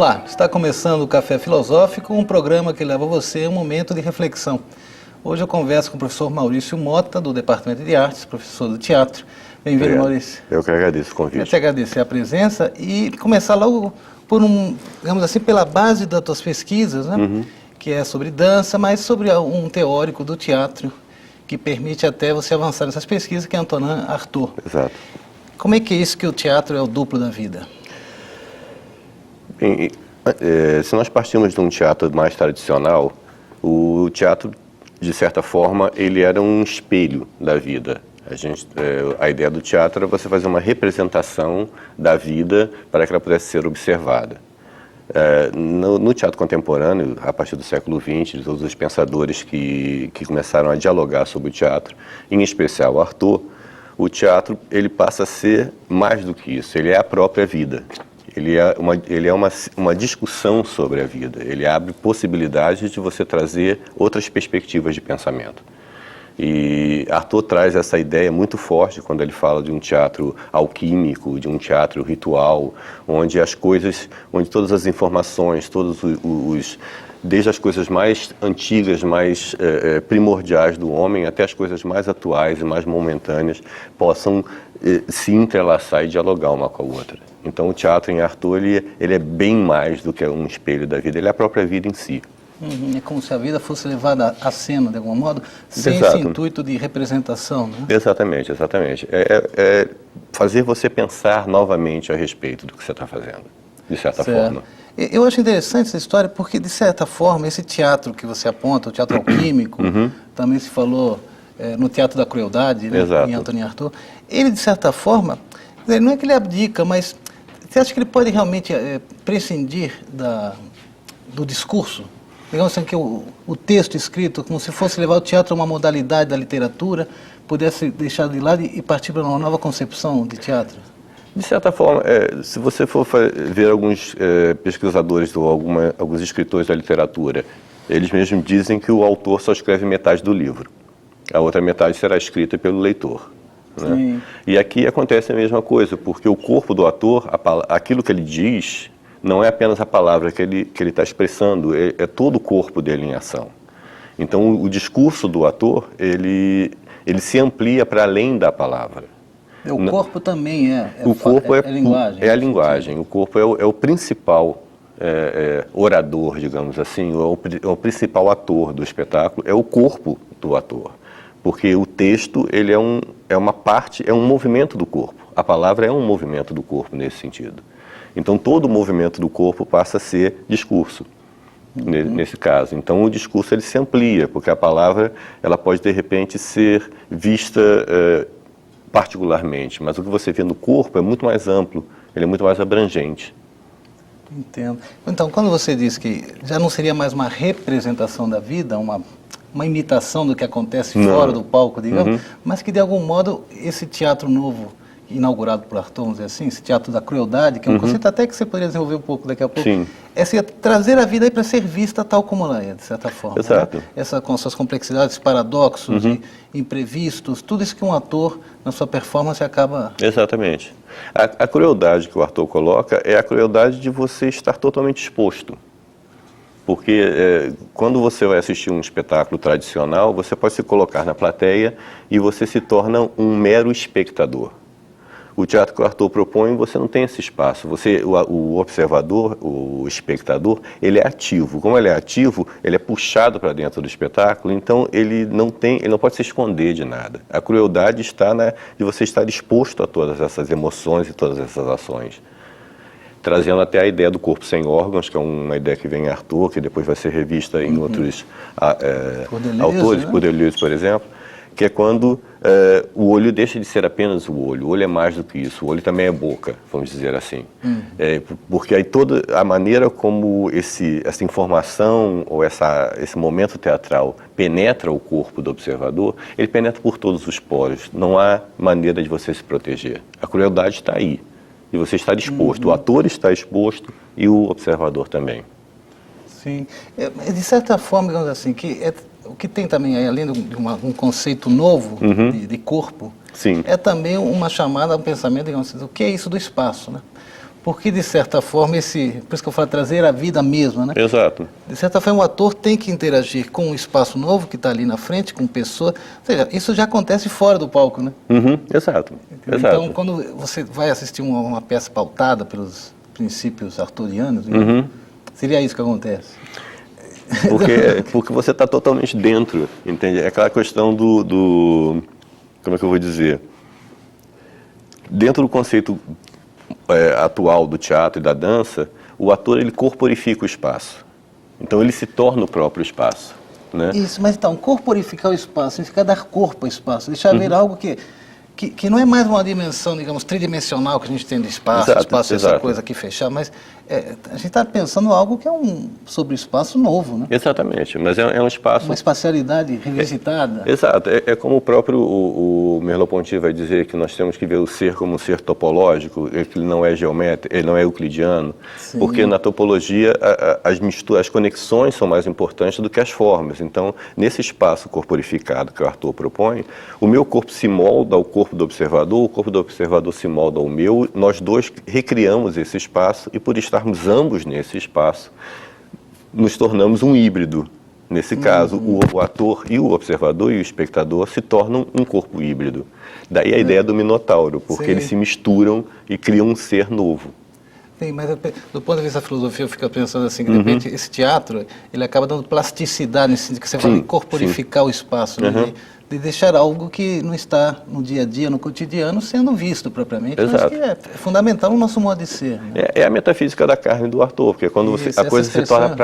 Olá, está começando o Café Filosófico, um programa que leva você a um momento de reflexão. Hoje eu converso com o professor Maurício Mota, do Departamento de Artes, professor do teatro. Bem-vindo, Maurício. Eu que agradeço o convite. Eu te agradecer a presença e começar logo por digamos assim, pela base das tuas pesquisas, né? Que é sobre dança, mas sobre um teórico do teatro que permite até você avançar nessas pesquisas, que é Antonin Artaud. Exato. Como é que é isso que o teatro é o duplo da vida? Bem, se nós partimos de um teatro mais tradicional, o teatro, de certa forma, ele era um espelho da vida. A ideia do teatro era você fazer uma representação da vida para que ela pudesse ser observada. No teatro contemporâneo, a partir do século XX, de todos os pensadores que começaram a dialogar sobre o teatro, em especial Artaud, o teatro ele passa a ser mais do que isso, ele é a própria vida. Ele é uma discussão sobre a vida, ele abre possibilidades de você trazer outras perspectivas de pensamento. E Artaud traz essa ideia muito forte quando ele fala de um teatro alquímico, de um teatro ritual, onde todas as informações, desde as coisas mais antigas, mais primordiais do homem, até as coisas mais atuais e mais momentâneas, possam se entrelaçar e dialogar uma com a outra. Então o teatro em Artaud, ele é bem mais do que um espelho da vida, ele é a própria vida em si. É como se a vida fosse levada à cena, de algum modo, sem Exato. esse intuito de representação, né? Exatamente, exatamente. É fazer você pensar novamente a respeito do que você está fazendo, de certa forma. Eu acho interessante essa história porque, de certa forma, esse teatro que você aponta, o teatro alquímico, também se falou no Teatro da Crueldade, né, em Antonin Artaud, ele, de certa forma, não é que ele abdica, mas você acha que ele pode realmente prescindir do discurso? Digamos assim, que o texto escrito, como se fosse levar o teatro a uma modalidade da literatura, pudesse deixar de lado e partir para uma nova concepção de teatro? De certa forma, se você for ver alguns pesquisadores ou alguns escritores da literatura, eles mesmos dizem que o autor só escreve metade do livro. A outra metade será escrita pelo leitor. Né? E aqui acontece a mesma coisa, porque o corpo do ator, aquilo que ele diz, não é apenas a palavra que ele está expressando, é todo o corpo dele em ação. Então, o discurso do ator, ele se amplia para além da palavra. O corpo também é linguagem. É a linguagem. O corpo é o principal orador, digamos assim, é o principal ator do espetáculo, é o corpo do ator. Porque o texto, ele é uma parte, é um movimento do corpo. A palavra é um movimento do corpo nesse sentido. Então, todo o movimento do corpo passa a ser discurso, nesse caso. Então, o discurso ele se amplia, porque a palavra ela pode, de repente, ser vista particularmente, mas o que você vê no corpo é muito mais amplo, ele é muito mais abrangente. Entendo. Então, quando você diz que já não seria mais uma representação da vida, uma imitação do que acontece fora do palco, digamos, mas que, de algum modo, esse teatro novo, inaugurado por Artaud, vamos dizer assim, esse teatro da crueldade, que é um conceito até que você poderia desenvolver um pouco daqui a pouco, é trazer a vida aí para ser vista tal como ela é, de certa forma. Exato. Né? Com suas complexidades, paradoxos, e imprevistos, tudo isso que um ator, na sua performance, acaba... Exatamente. A crueldade que o Artaud coloca é a crueldade de você estar totalmente exposto. Porque quando você vai assistir um espetáculo tradicional, você pode se colocar na plateia e você se torna um mero espectador. O teatro que o Artaud propõe, você não tem esse espaço. O observador, o espectador, ele é ativo. Como ele é ativo, ele é puxado para dentro do espetáculo, então ele não pode se esconder de nada. A crueldade está de você estar exposto a todas essas emoções e todas essas ações. Trazendo até a ideia do corpo sem órgãos, que é uma ideia que vem em Artaud, que depois vai ser revista em outros autores, né? por Deleuze, por exemplo, que é quando o olho deixa de ser apenas o olho é mais do que isso, o olho também é boca, vamos dizer assim. Porque aí toda a maneira como essa informação ou esse momento teatral penetra o corpo do observador, ele penetra por todos os poros, não há maneira de você se proteger. A crueldade está aí, e você está disposto, o ator está exposto e o observador também. Sim, de certa forma, digamos assim, o que tem também aí, além de um conceito novo de corpo, Sim. é também uma chamada a um pensamento, digamos assim, o que é isso do espaço, né? Porque, de certa forma, por isso que eu falo, trazer a vida mesma, né? Exato. De certa forma, o ator tem que interagir com um espaço novo que está ali na frente, com pessoas. Ou seja, isso já acontece fora do palco, né? Exato. Então, quando você vai assistir uma peça pautada pelos princípios arturianos, seria isso que acontece. Porque você está totalmente dentro, entende? É aquela questão como é que eu vou dizer? Dentro do conceito atual do teatro e da dança, o ator ele corporifica o espaço. Então ele se torna o próprio espaço, né? Isso, mas então, corporificar o espaço significa dar corpo ao espaço, deixar ver algo que não é mais uma dimensão, digamos, tridimensional que a gente tem do espaço, espaço é essa coisa aqui fechar, mas a gente está pensando em algo que é sobre espaço novo, né? Exatamente, mas é um espaço... Uma espacialidade revisitada. Exato, é como o próprio o Merleau-Ponty vai dizer que nós temos que ver o ser como um ser topológico, que ele não é geométrico, ele não é euclidiano, porque na topologia as conexões são mais importantes do que as formas. Então, nesse espaço corporificado que o Arthur propõe, o meu corpo se molda ao corpo do observador, o corpo do observador se molda ao meu, nós dois recriamos esse espaço e por estarmos ambos nesse espaço, nos tornamos um híbrido. Nesse caso, o ator e o observador e o espectador se tornam um corpo híbrido. Daí a ideia do Minotauro, porque eles se misturam e criam um ser novo. Sim, mas do ponto de vista da filosofia, eu fico pensando assim, que de repente esse teatro, ele acaba dando plasticidade, nesse sentido que você fala, corporificar o espaço, né? De deixar algo que não está no dia a dia, no cotidiano, sendo visto propriamente. Exato. Mas que é fundamental no nosso modo de ser. Né? É a metafísica da carne do Arthur, porque quando a coisa se torna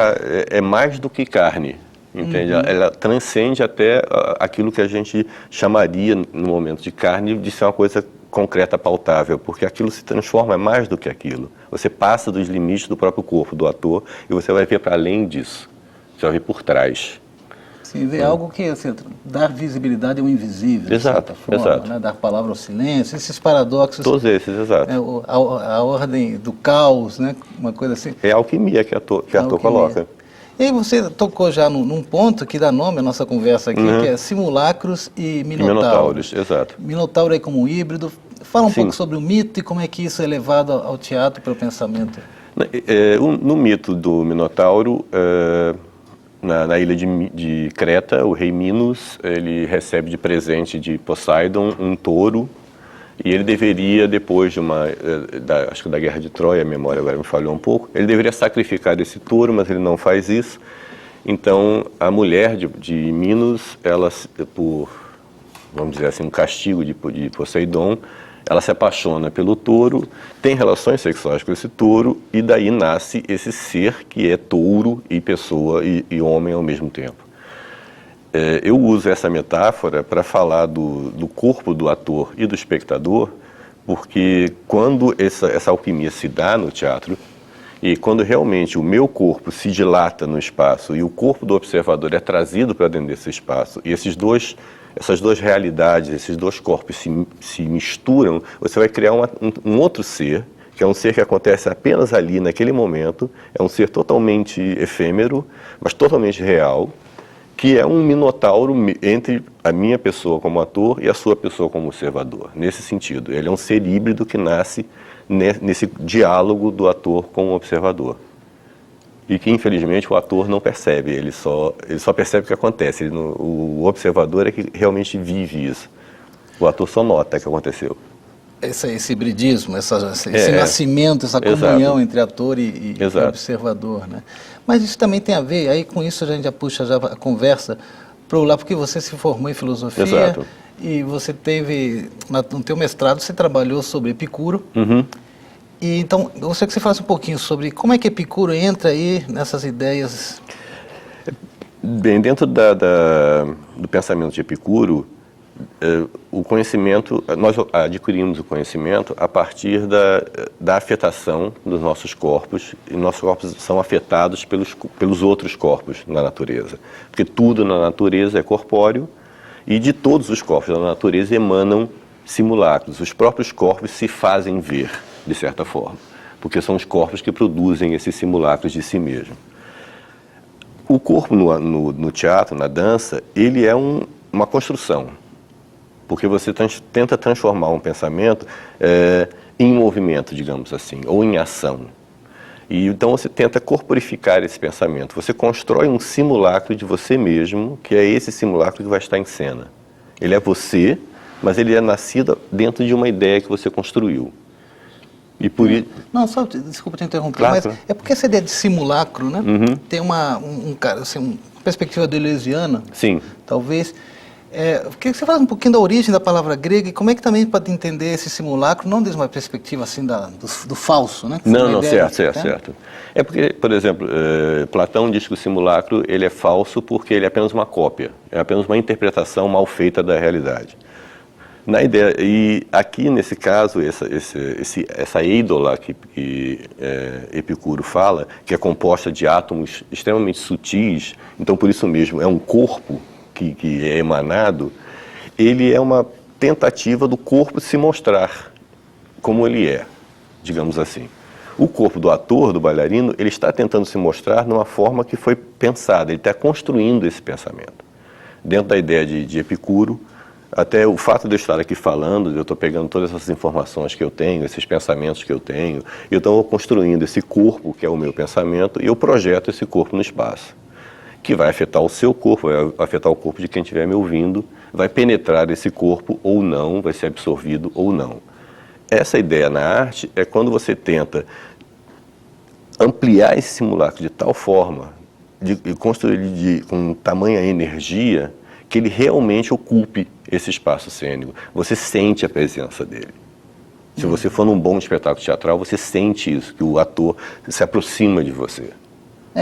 é mais do que carne, entende? Ela transcende até aquilo que a gente chamaria, no momento de carne, de ser uma coisa concreta, pautável, porque aquilo se transforma, é mais do que aquilo. Você passa dos limites do próprio corpo do ator e você vai ver para além disso, você vai ver por trás. Sim, ver algo que, assim, dar visibilidade ao invisível, exato, de certa forma, né? Dar palavra ao silêncio, esses paradoxos. Todos esses, exato. A ordem do caos, né? Uma coisa assim. É a alquimia que Arthur coloca. E aí você tocou já num ponto que dá nome à nossa conversa aqui, que é simulacros e minotauros. Exato. Minotauro é como um híbrido. Fala um pouco sobre o mito e como é que isso é levado ao teatro pelo pensamento. No mito do Minotauro, na ilha de Creta, o rei Minos, ele recebe de presente de Poseidon um touro, e ele deveria, depois de acho que da guerra de Troia, a memória agora me falhou um pouco, ele deveria sacrificar esse touro, mas ele não faz isso. Então, a mulher de Minos, ela, por, vamos dizer assim, um castigo de Poseidon, ela se apaixona pelo touro, tem relações sexuais com esse touro, e daí nasce esse ser que é touro e pessoa e homem ao mesmo tempo. Eu uso essa metáfora para falar do corpo do ator e do espectador, porque quando essa alquimia se dá no teatro, e quando realmente o meu corpo se dilata no espaço e o corpo do observador é trazido para dentro desse espaço, e essas duas realidades, esses dois corpos se misturam, você vai criar um outro ser, que é um ser que acontece apenas ali, naquele momento, é um ser totalmente efêmero, mas totalmente real, que é um minotauro entre a minha pessoa como ator e a sua pessoa como observador, nesse sentido. Ele é um ser híbrido que nasce nesse diálogo do ator com o observador. E que, infelizmente, o ator não percebe, ele só percebe o que acontece. O observador é que realmente vive isso. O ator só nota que aconteceu. Esse hibridismo, esse nascimento, essa comunhão entre ator e observador, né? Mas isso também tem a ver, aí com isso a gente já puxa a conversa para o lado, porque você se formou em filosofia e você teve, no teu mestrado, você trabalhou sobre Epicuro. E então, eu gostaria que você falasse um pouquinho sobre como é que Epicuro entra aí nessas ideias. Bem, dentro do pensamento de Epicuro, o conhecimento, nós adquirimos o conhecimento a partir da afetação dos nossos corpos, e nossos corpos são afetados pelos outros corpos na natureza, porque tudo na natureza é corpóreo, e de todos os corpos da natureza emanam simulacros, os próprios corpos se fazem ver, de certa forma, porque são os corpos que produzem esses simulacros de si mesmo. O corpo no teatro, na dança, ele é uma construção, porque você tenta transformar um pensamento em movimento, digamos assim, ou em ação. E então você tenta corporificar esse pensamento. Você constrói um simulacro de você mesmo, que é esse simulacro que vai estar em cena. Ele é você, mas ele é nascido dentro de uma ideia que você construiu. E por isso... Não, só, desculpa te interromper, Claro, mas claro. é porque essa ideia de simulacro, né? Tem uma perspectiva deleuziana, Sim. talvez. Queria que você falasse um pouquinho da origem da palavra grega e como é que também pode entender esse simulacro, não desde uma perspectiva assim do falso, né? Não, certo. É porque, por exemplo, Platão diz que o simulacro ele é falso porque ele é apenas uma cópia, é apenas uma interpretação mal feita da realidade. Na ideia, e aqui nesse caso, essa ídola que Epicuro fala, que é composta de átomos extremamente sutis, então por isso mesmo é um corpo que é emanado, ele é uma tentativa do corpo se mostrar como ele é, digamos assim. O corpo do ator, do bailarino, ele está tentando se mostrar numa forma que foi pensada, ele está construindo esse pensamento. Dentro da ideia de Epicuro, até o fato de eu estar aqui falando, eu estou pegando todas essas informações que eu tenho, esses pensamentos que eu tenho, e então eu estou construindo esse corpo, que é o meu pensamento, e eu projeto esse corpo no espaço, que vai afetar o seu corpo, vai afetar o corpo de quem estiver me ouvindo, vai penetrar esse corpo ou não, vai ser absorvido ou não. Essa ideia na arte é quando você tenta ampliar esse simulacro de tal forma, de construir ele com tamanha energia, que ele realmente ocupe esse espaço cênico. Você sente a presença dele. Se você for num bom espetáculo teatral, você sente isso, que o ator se aproxima de você.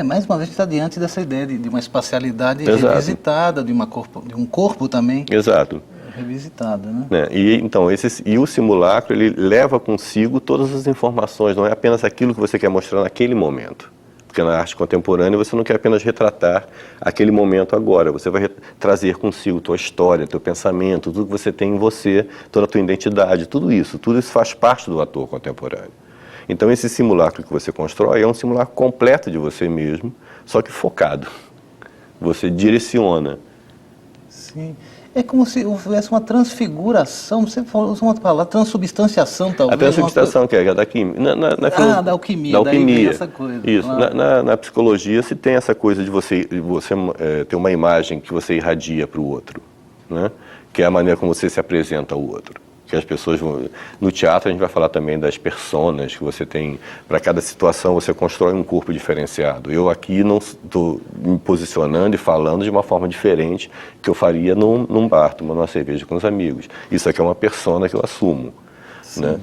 Mais uma vez está diante dessa ideia de uma espacialidade revisitada, de um corpo também revisitado, né? E o simulacro, ele leva consigo todas as informações, não é apenas aquilo que você quer mostrar naquele momento. Porque na arte contemporânea você não quer apenas retratar aquele momento agora, você vai trazer consigo tua história, teu pensamento, tudo que você tem em você, toda a tua identidade, tudo isso faz parte do ator contemporâneo. Então esse simulacro que você constrói é um simulacro completo de você mesmo, só que focado. Você direciona. Sim. É como se houvesse uma transfiguração, você falou uma palavra, transubstanciação talvez. A transubstanciação, que é da química. Da alquimia. Daí vem essa coisa. Isso. Claro. Na psicologia se tem essa coisa de você ter uma imagem que você irradia para o outro, né? Que é a maneira como você se apresenta ao outro. Que as pessoas no teatro a gente vai falar também das personas que você tem, para cada situação você constrói um corpo diferenciado. Eu aqui não estou me posicionando e falando de uma forma diferente que eu faria num bar, tomando uma cerveja com os amigos. Isso aqui é uma persona que eu assumo, né?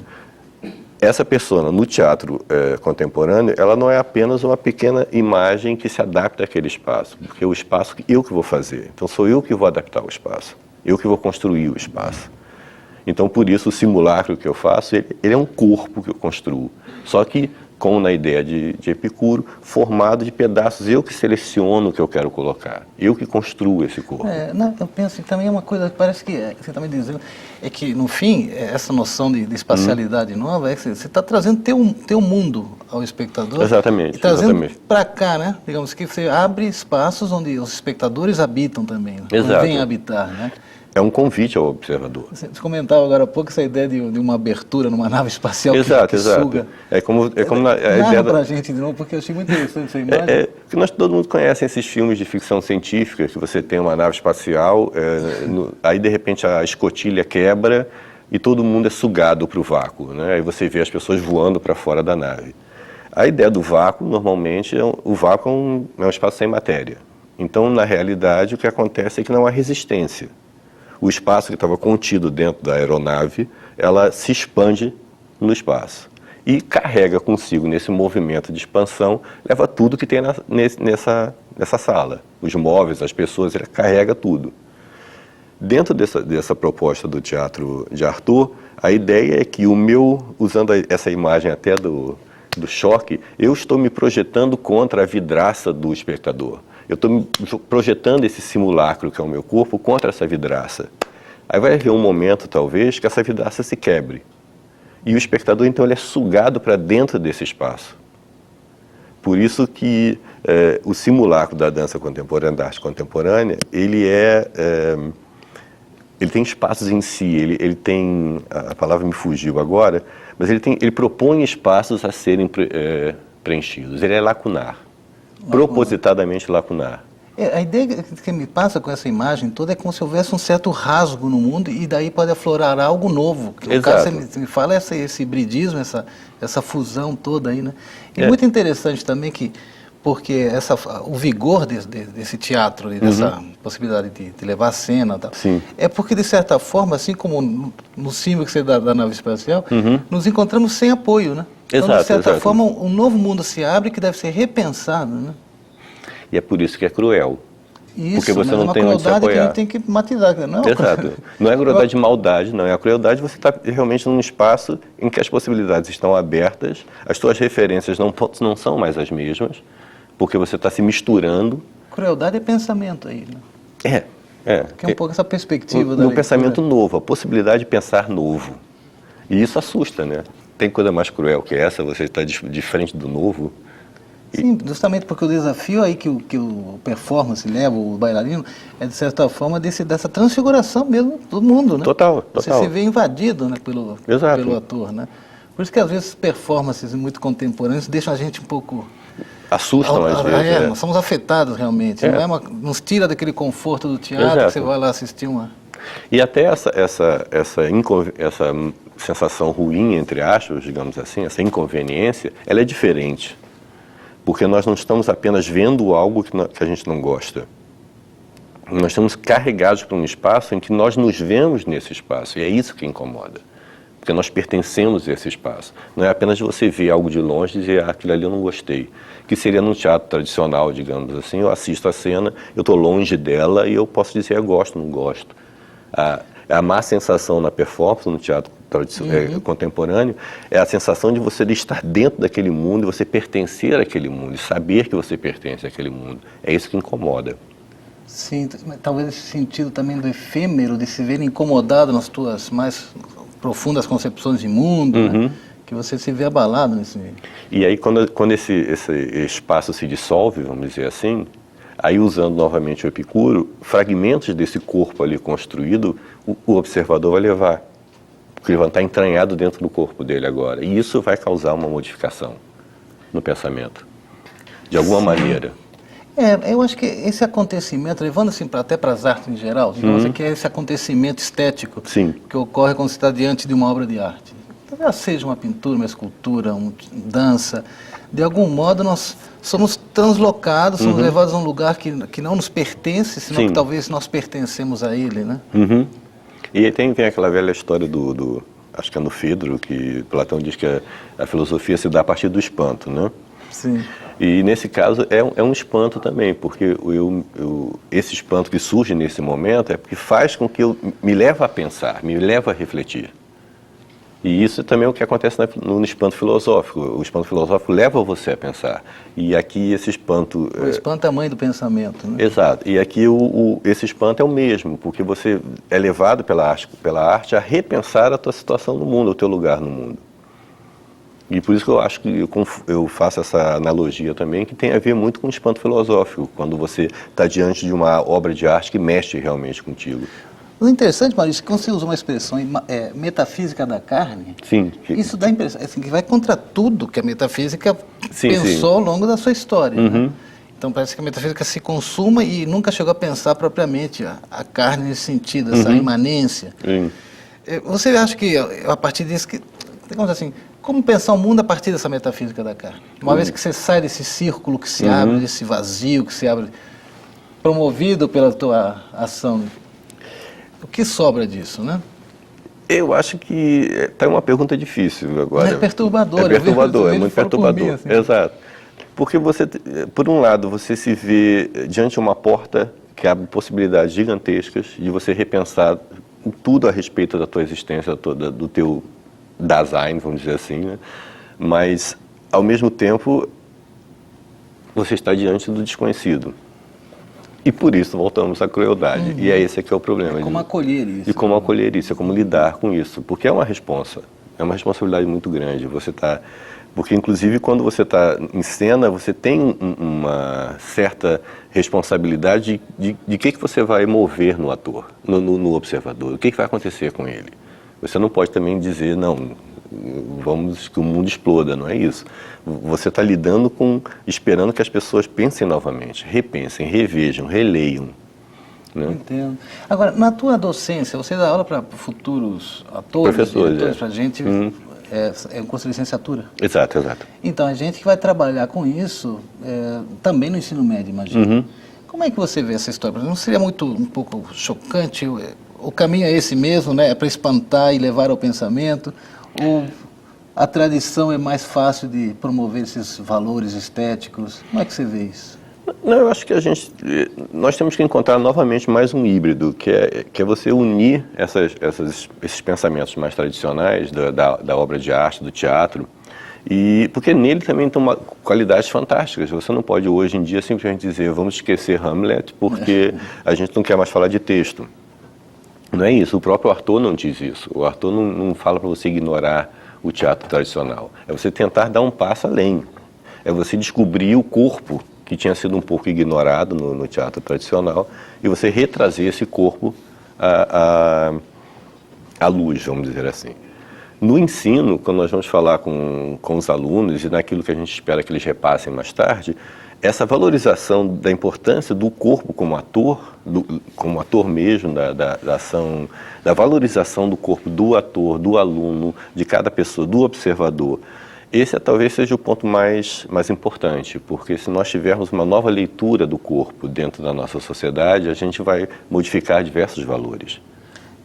Essa persona no teatro contemporâneo, ela não é apenas uma pequena imagem que se adapta àquele espaço, porque o espaço eu que vou fazer, então sou eu que vou adaptar o espaço, eu que vou construir o espaço. Então, por isso, o simulacro que eu faço, ele é um corpo que eu construo. Só que, como na ideia de Epicuro, formado de pedaços, eu que seleciono o que eu quero colocar. Eu que construo esse corpo. Eu penso que também é uma coisa, parece que você está me dizendo, é que, no fim, essa noção de espacialidade nova, é que você está trazendo teu mundo ao espectador. Exatamente. E trazendo para cá, né? Digamos que você abre espaços onde os espectadores habitam também. Exato. Vêm habitar, né? É um convite ao observador. Você comentava agora há pouco essa ideia de uma abertura numa nave espacial que suga. É como a ideia pra gente de novo, porque eu achei muito interessante essa imagem. Que todo mundo conhece esses filmes de ficção científica, que você tem uma nave espacial, aí de repente a escotilha quebra e todo mundo é sugado para o vácuo, né? Aí você vê as pessoas voando para fora da nave. A ideia do vácuo, normalmente, o vácuo é um espaço sem matéria. Então, na realidade, o que acontece é que não há resistência. O espaço que estava contido dentro da aeronave, ela se expande no espaço. E carrega consigo, nesse movimento de expansão, leva tudo que tem nessa sala. Os móveis, as pessoas, ele carrega tudo. Dentro dessa proposta do teatro de Arthur, a ideia é que usando essa imagem até do choque, eu estou me projetando contra a vidraça do espectador. Eu estou projetando esse simulacro que é o meu corpo contra essa vidraça. Aí vai haver um momento, talvez, que essa vidraça se quebre. E o espectador, então, ele é sugado para dentro desse espaço. Por isso que o simulacro da dança contemporânea, da arte contemporânea, ele tem espaços em si, ele tem, a palavra me fugiu agora, mas ele propõe espaços a serem preenchidos. Ele é lacunar, propositadamente lacunar. A ideia que me passa com essa imagem toda é como se houvesse um certo rasgo no mundo e daí pode aflorar algo novo. No caso, você me fala esse hibridismo, essa fusão toda aí, né? E muito interessante também porque o vigor desse teatro, dessa possibilidade de levar a cena, tá? É porque, de certa forma, assim como no símbolo que você dá da nave espacial, nos encontramos sem apoio, né? Então, de certa forma, um novo mundo se abre que deve ser repensado, né? E é por isso que é cruel. Isso, porque você não tem onde se apoiar. Que a gente tem que matizar, não é? Exato. Não é crueldade de maldade, não. É a crueldade você está realmente num espaço em que as possibilidades estão abertas, as suas referências não são mais as mesmas, porque você está se misturando. Crueldade é pensamento aí, né? Que é um pouco essa perspectiva da leitura. Pensamento novo, a possibilidade de pensar novo. E isso assusta, né? Tem coisa mais cruel que essa, você está de frente do novo. Sim, justamente porque o desafio aí que o performance leva, o bailarino, é de certa forma dessa transfiguração mesmo do mundo, né? Total. Você se vê invadido, né, pelo ator, né? Por isso que às vezes performances muito contemporâneas deixam a gente um pouco... Assustam às vezes. Nós somos afetados realmente, nos tira daquele conforto do teatro, que você vai lá assistir uma... E até essa sensação ruim, entre aspas, digamos assim, essa inconveniência, ela é diferente. Porque nós não estamos apenas vendo algo que a gente não gosta. Nós estamos carregados para um espaço em que nós nos vemos nesse espaço. E é isso que incomoda. Porque nós pertencemos a esse espaço. Não é apenas você ver algo de longe e dizer, aquilo ali eu não gostei. Que seria num teatro tradicional, digamos assim, eu assisto a cena, eu estou longe dela e eu posso dizer, eu gosto, não gosto. A má sensação na performance, no teatro contemporâneo, é a sensação de você estar dentro daquele mundo, e você pertencer àquele mundo, e saber que você pertence àquele mundo. É isso que incomoda. Sim, talvez esse sentido também do efêmero, de se ver incomodado nas tuas mais profundas concepções de mundo, né? Que você se vê abalado nesse meio. E aí, quando esse espaço se dissolve, vamos dizer assim, aí usando novamente o Epicuro, fragmentos desse corpo ali construído, o observador vai levar. Porque ele vai estar entranhado dentro do corpo dele agora. E isso vai causar uma modificação no pensamento, de alguma maneira. Eu acho que esse acontecimento, levando assim até para as artes em geral, digamos que é esse acontecimento estético que ocorre quando você está diante de uma obra de arte. Talvez seja uma pintura, uma escultura, uma dança, de algum modo nós somos translocados, somos levados a um lugar que não nos pertence, senão que talvez nós pertencemos a ele, né? E aí tem aquela velha história acho que é no Fedro, que Platão diz que a filosofia se dá a partir do espanto, né? Sim. E nesse caso é um espanto também, porque esse espanto que surge nesse momento é porque faz com que eu me leve a pensar, me leve a refletir. E isso também é o que acontece no espanto filosófico. O espanto filosófico leva você a pensar. E aqui esse espanto... O espanto é a mãe do pensamento, né? Exato. E aqui esse espanto é o mesmo, porque você é levado pela arte a repensar a tua situação no mundo, o teu lugar no mundo. E por isso que eu acho que eu faço essa analogia também, que tem a ver muito com o espanto filosófico, quando você está diante de uma obra de arte que mexe realmente contigo. O interessante, Maurício, é que quando você usa uma expressão metafísica da carne, isso dá a impressão assim, que vai contra tudo que a metafísica pensou ao longo da sua história. Né? Então parece que a metafísica se consuma e nunca chegou a pensar propriamente a carne nesse sentido, essa imanência. Você acha que a partir disso, digamos assim, como pensar o mundo a partir dessa metafísica da carne? Uma vez que você sai desse círculo que se abre, desse vazio que se abre, promovido pela tua ação, o que sobra disso, né? Eu acho que está uma pergunta difícil agora. É perturbador. É perturbador, é muito perturbador. Assim. Exato. Porque você, por um lado, você se vê diante de uma porta que abre possibilidades gigantescas de você repensar tudo a respeito da tua existência, do teu Dasein, vamos dizer assim, né? Mas, ao mesmo tempo, você está diante do desconhecido. E por isso voltamos à crueldade. E é esse que é o problema. É como acolher isso. E como acolher isso, é como lidar com isso. Porque é uma responsabilidade muito grande. Porque, inclusive, quando você está em cena, você tem uma certa responsabilidade de que você vai mover no ator, no observador. O que vai acontecer com ele. Você não pode também dizer, não, vamos que o mundo exploda, não é isso. Você está lidando esperando que as pessoas pensem novamente, repensem, revejam, releiam. Né? Entendo. Agora, na tua docência, você dá aula para futuros atores, professores, para a gente, é um curso de licenciatura? Exato, exato. Então, a gente que vai trabalhar com isso também no ensino médio, imagino. Como é que você vê essa história? Não seria um pouco chocante? O caminho é esse mesmo, né? É para espantar e levar ao pensamento? Ou a tradição é mais fácil de promover esses valores estéticos? Como é que você vê isso? Não, eu acho que nós temos que encontrar novamente mais um híbrido, que é você unir esses pensamentos mais tradicionais da obra de arte, do teatro, porque nele também tem qualidades fantásticas. Você não pode hoje em dia simplesmente dizer vamos esquecer Hamlet porque a gente não quer mais falar de texto. Não é isso, o próprio Artaud não diz isso. O Artaud não fala para você ignorar o teatro tradicional. É você tentar dar um passo além. É você descobrir o corpo que tinha sido um pouco ignorado no teatro tradicional e você retrazer esse corpo à luz, vamos dizer assim. No ensino, quando nós vamos falar com os alunos e naquilo que a gente espera que eles repassem mais tarde, essa valorização da importância do corpo como ator mesmo, da ação, da valorização do corpo do ator, do aluno, de cada pessoa, do observador, esse talvez seja o ponto mais importante, porque se nós tivermos uma nova leitura do corpo dentro da nossa sociedade, a gente vai modificar diversos valores.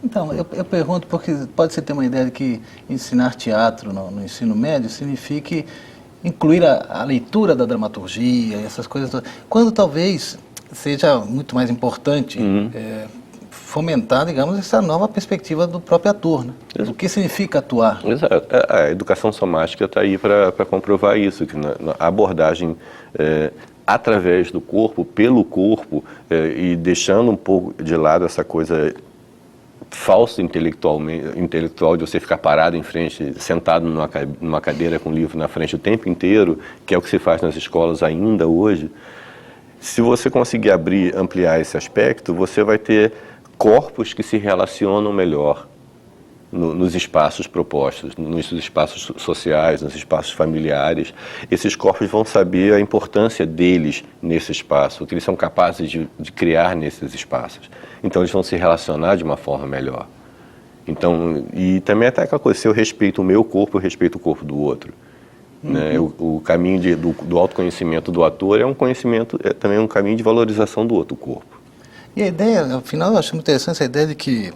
Então, eu pergunto porque pode-se ter uma ideia de que ensinar teatro no ensino médio signifique incluir a leitura da dramaturgia, essas coisas todas, quando talvez seja muito mais importante fomentar, digamos, essa nova perspectiva do próprio ator, né? O que significa atuar. Exato. A educação somática está aí para comprovar isso, que a abordagem através do corpo, pelo corpo, e deixando um pouco de lado essa coisa falso intelectual de você ficar parado em frente, sentado numa cadeira com um livro na frente o tempo inteiro, que é o que se faz nas escolas ainda hoje. Se você conseguir ampliar esse aspecto, você vai ter corpos que se relacionam melhor nos espaços propostos, nos espaços sociais, nos espaços familiares. Esses corpos vão saber a importância deles nesse espaço, o que eles são capazes de criar nesses espaços. Então, eles vão se relacionar de uma forma melhor. Então, e também até aquela coisa, se eu respeito o meu corpo, eu respeito o corpo do outro. Né? O caminho do autoconhecimento do ator é também um caminho de valorização do outro corpo. E a ideia, afinal, eu acho muito interessante essa ideia de que,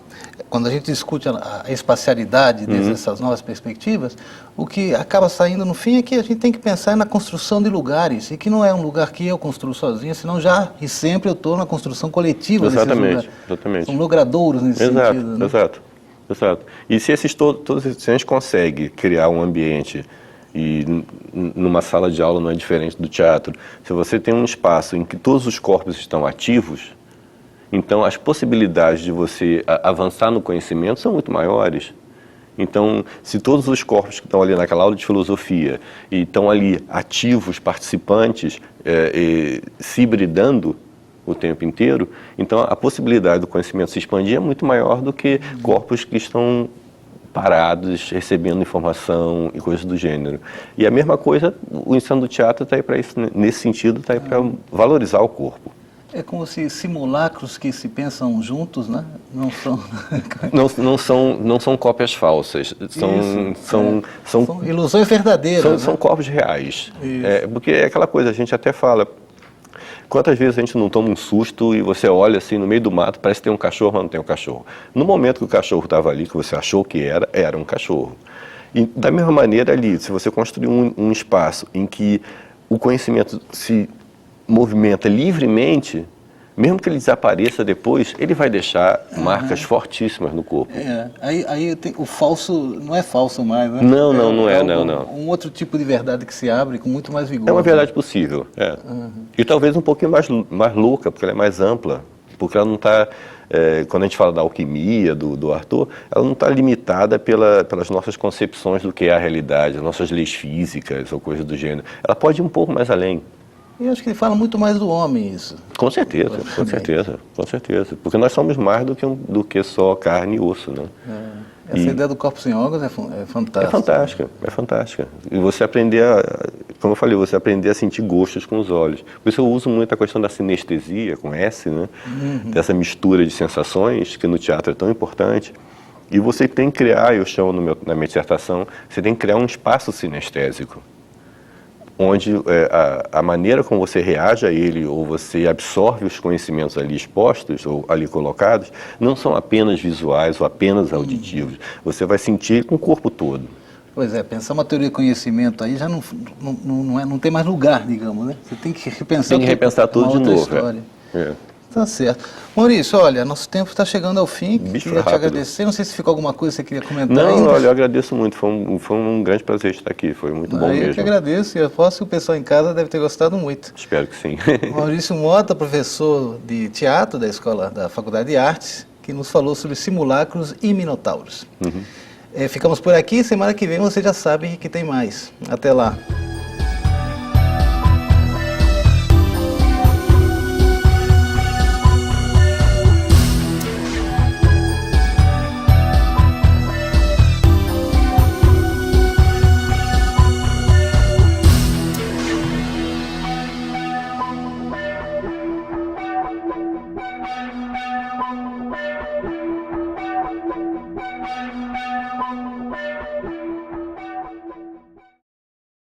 quando a gente discute a espacialidade dessas novas perspectivas, o que acaba saindo no fim é que a gente tem que pensar na construção de lugares, e que não é um lugar que eu construo sozinho, senão já e sempre eu estou na construção coletiva desses lugares. Exatamente. São logradouros nesse sentido. Né? Exato. E se a gente consegue criar um ambiente, e numa sala de aula não é diferente do teatro, se você tem um espaço em que todos os corpos estão ativos, então as possibilidades de você avançar no conhecimento são muito maiores. Então, se todos os corpos que estão ali naquela aula de filosofia e estão ali ativos, participantes, se hibridando o tempo inteiro, então a possibilidade do conhecimento se expandir é muito maior do que corpos que estão parados, recebendo informação e coisas do gênero. E a mesma coisa, o ensino do teatro está aí para isso, nesse sentido, está aí para valorizar o corpo. É como se simulacros que se pensam juntos, né? Não são cópias falsas, são ilusões verdadeiras. São corpos reais. Porque é aquela coisa, a gente até fala, quantas vezes a gente não toma um susto e você olha assim no meio do mato, parece que tem um cachorro, mas não tem um cachorro. No momento que o cachorro estava ali, que você achou que era um cachorro. E da mesma maneira ali, se você construir um espaço em que o conhecimento se movimenta livremente, mesmo que ele desapareça depois, ele vai deixar marcas fortíssimas no corpo. Aí o falso não é falso mais, né? Não é. Um outro tipo de verdade que se abre com muito mais vigor. É uma verdade possível, E talvez um pouquinho mais louca, porque ela é mais ampla, porque ela não está, quando a gente fala da alquimia, do Artaud, ela não está limitada pelas nossas concepções do que é a realidade, as nossas leis físicas ou coisas do gênero. Ela pode ir um pouco mais além. Eu acho que ele fala muito mais do homem, isso. Com certeza. Porque nós somos mais do que só carne e osso, né? Essa ideia do corpo sem órgãos é fantástica. É fantástica, é fantástica. E você aprender como eu falei, você aprender a sentir gostos com os olhos. Por isso eu uso muito a questão da sinestesia, com S, né? Dessa mistura de sensações, que no teatro é tão importante. E você tem que criar, eu chamo na minha dissertação, você tem que criar um espaço sinestésico, onde a maneira como você reage a ele, ou você absorve os conhecimentos ali expostos, ou ali colocados, não são apenas visuais ou apenas auditivos. Você vai sentir com o corpo todo. Pois é, pensar uma teoria de conhecimento aí já não tem mais lugar, digamos, né? Você tem que repensar, tudo de novo. Tá certo. Maurício, olha, nosso tempo está chegando ao fim. Queria te agradecer. Não sei se ficou alguma coisa que você queria comentar. Não, olha, eu agradeço muito. Foi um grande prazer estar aqui. Foi muito bom mesmo. Eu que agradeço. E eu aposto que o pessoal em casa deve ter gostado muito. Espero que sim. Maurício Mota, professor de teatro da Faculdade de Artes, que nos falou sobre simulacros e minotauros. Ficamos por aqui. Semana que vem você já sabe que tem mais. Até lá.